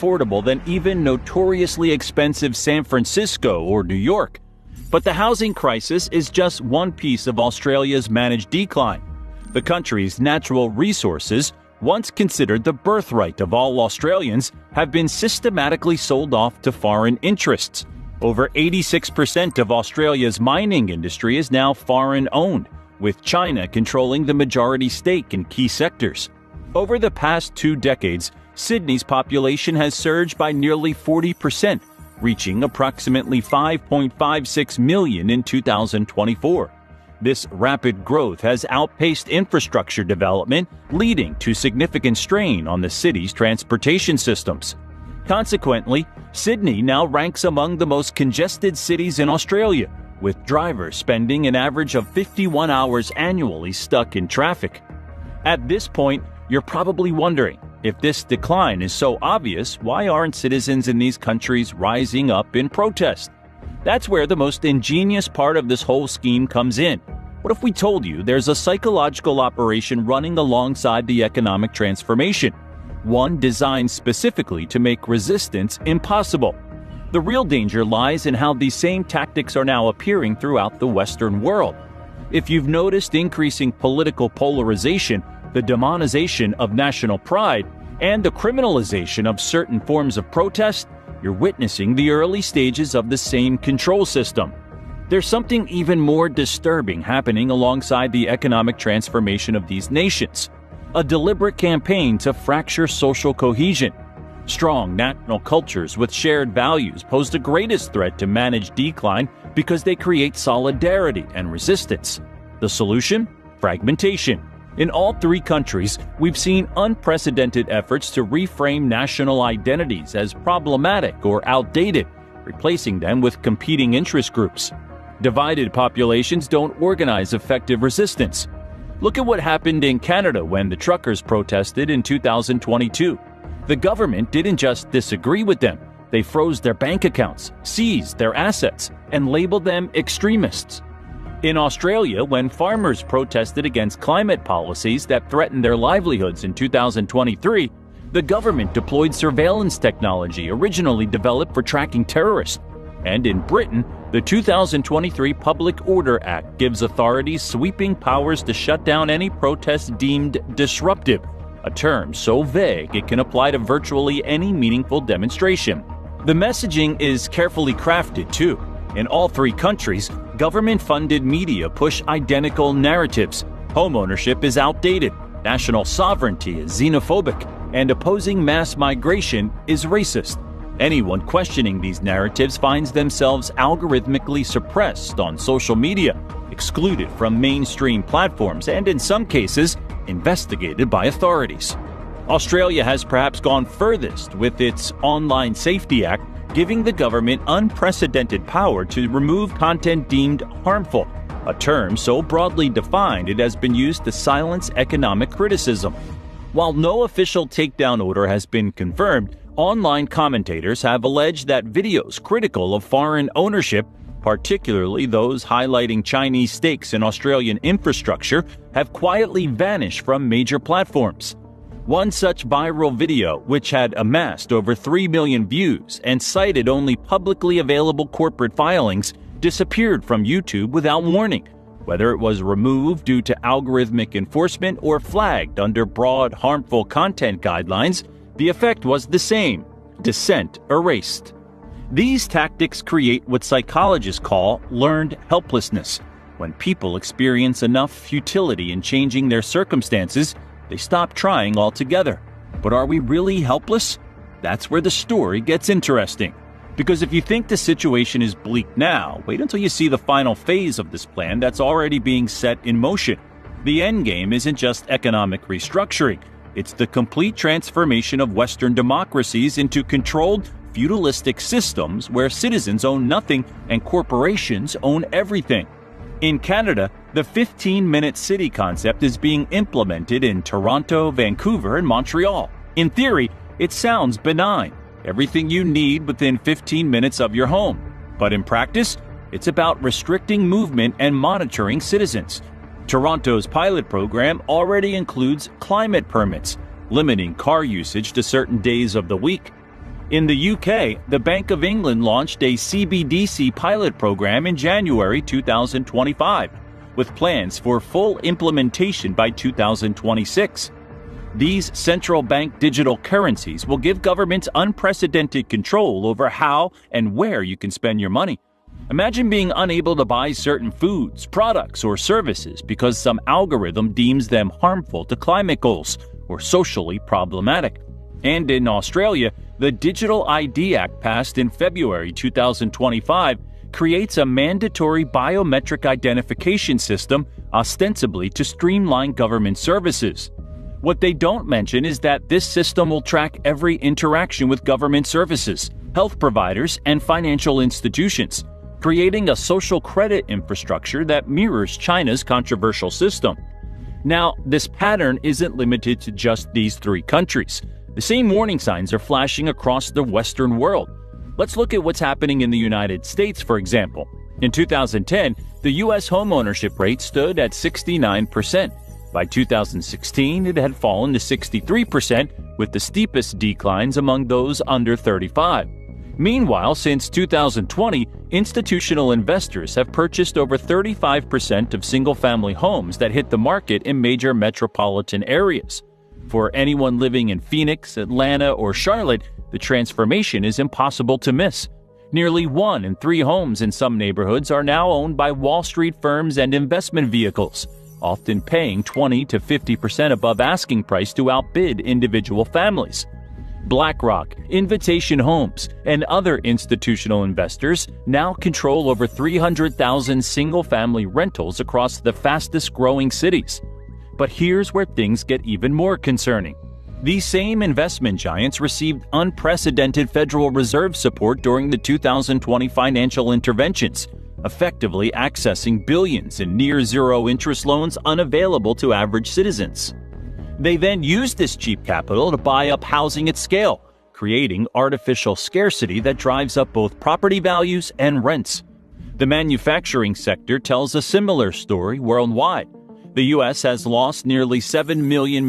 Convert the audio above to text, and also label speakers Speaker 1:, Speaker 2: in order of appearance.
Speaker 1: affordable than even notoriously expensive San Francisco or New York. But the housing crisis is just one piece of Australia's managed decline. The country's natural resources, once considered the birthright of all Australians, have been systematically sold off to foreign interests. Over 86% of Australia's mining industry is now foreign-owned, with China controlling the majority stake in key sectors. Over the past 2 decades, Sydney's population has surged by nearly 40%, reaching approximately 5.56 million in 2024. This rapid growth has outpaced infrastructure development, leading to significant strain on the city's transportation systems. Consequently, Sydney now ranks among the most congested cities in Australia, with drivers spending an average of 51 hours annually stuck in traffic. At this point, you're probably wondering, if this decline is so obvious, why aren't citizens in these countries rising up in protest? That's where the most ingenious part of this whole scheme comes in. What if we told you there's a psychological operation running alongside the economic transformation? One designed specifically to make resistance impossible. The real danger lies in how these same tactics are now appearing throughout the Western world. If you've noticed increasing political polarization, the demonization of national pride, and the criminalization of certain forms of protest, you're witnessing the early stages of the same control system. There's something even more disturbing happening alongside the economic transformation of these nations. A deliberate campaign to fracture social cohesion. Strong national cultures with shared values pose the greatest threat to managed decline because they create solidarity and resistance. The solution? Fragmentation. In all 3 countries, we've seen unprecedented efforts to reframe national identities as problematic or outdated, replacing them with competing interest groups. Divided populations don't organize effective resistance. Look at what happened in Canada when the truckers protested in 2022. The government didn't just disagree with them, they froze their bank accounts, seized their assets, and labeled them extremists. In Australia, when farmers protested against climate policies that threatened their livelihoods in 2023, the government deployed surveillance technology originally developed for tracking terrorists. And in Britain, the 2023 Public Order Act gives authorities sweeping powers to shut down any protest deemed disruptive, a term so vague it can apply to virtually any meaningful demonstration. The messaging is carefully crafted, too. In all 3 countries, government-funded media push identical narratives. Homeownership is outdated, national sovereignty is xenophobic, and opposing mass migration is racist. Anyone questioning these narratives finds themselves algorithmically suppressed on social media, excluded from mainstream platforms, and in some cases, investigated by authorities. Australia has perhaps gone furthest with its Online Safety Act, giving the government unprecedented power to remove content deemed harmful, a term so broadly defined it has been used to silence economic criticism. While no official takedown order has been confirmed, online commentators have alleged that videos critical of foreign ownership, particularly those highlighting Chinese stakes in Australian infrastructure, have quietly vanished from major platforms. One such viral video, which had amassed over 3 million views and cited only publicly available corporate filings, disappeared from YouTube without warning. Whether it was removed due to algorithmic enforcement or flagged under broad harmful content guidelines, the effect was the same: dissent erased. These tactics create what psychologists call learned helplessness. When people experience enough futility in changing their circumstances, they stop trying altogether. But are we really helpless? That's where the story gets interesting. Because if you think the situation is bleak now, wait until you see the final phase of this plan that's already being set in motion. The end game isn't just economic restructuring. It's the complete transformation of Western democracies into controlled, feudalistic systems where citizens own nothing and corporations own everything. In Canada, the 15-minute city concept is being implemented in Toronto, Vancouver, and Montreal. In theory, it sounds benign. Everything you need within 15 minutes of your home. But in practice, it's about restricting movement and monitoring citizens. Toronto's pilot program already includes climate permits, limiting car usage to certain days of the week. In the UK, the Bank of England launched a CBDC pilot program in January 2025, with plans for full implementation by 2026. These central bank digital currencies will give governments unprecedented control over how and where you can spend your money. Imagine being unable to buy certain foods, products, or services because some algorithm deems them harmful to climate goals or socially problematic. And in Australia, the Digital ID Act passed in February 2025 creates a mandatory biometric identification system ostensibly to streamline government services. What they don't mention is that this system will track every interaction with government services, health providers, and financial institutions, creating a social credit infrastructure that mirrors China's controversial system. Now, this pattern isn't limited to just these three countries. The same warning signs are flashing across the Western world. Let's look at what's happening in the United States, for example. In 2010, the U.S. homeownership rate stood at 69%. By 2016, it had fallen to 63%, with the steepest declines among those under 35. Meanwhile, since 2020, institutional investors have purchased over 35% of single-family homes that hit the market in major metropolitan areas. For anyone living in Phoenix, Atlanta, or Charlotte, the transformation is impossible to miss. Nearly 1 in 3 homes in some neighborhoods are now owned by Wall Street firms and investment vehicles, often paying 20 to 50% above asking price to outbid individual families. BlackRock, Invitation Homes, and other institutional investors now control over 300,000 single-family rentals across the fastest-growing cities. But here's where things get even more concerning. These same investment giants received unprecedented Federal Reserve support during the 2020 financial interventions, effectively accessing billions in near-zero interest loans unavailable to average citizens. They then used this cheap capital to buy up housing at scale, creating artificial scarcity that drives up both property values and rents. The manufacturing sector tells a similar story worldwide. The U.S. has lost nearly 7 million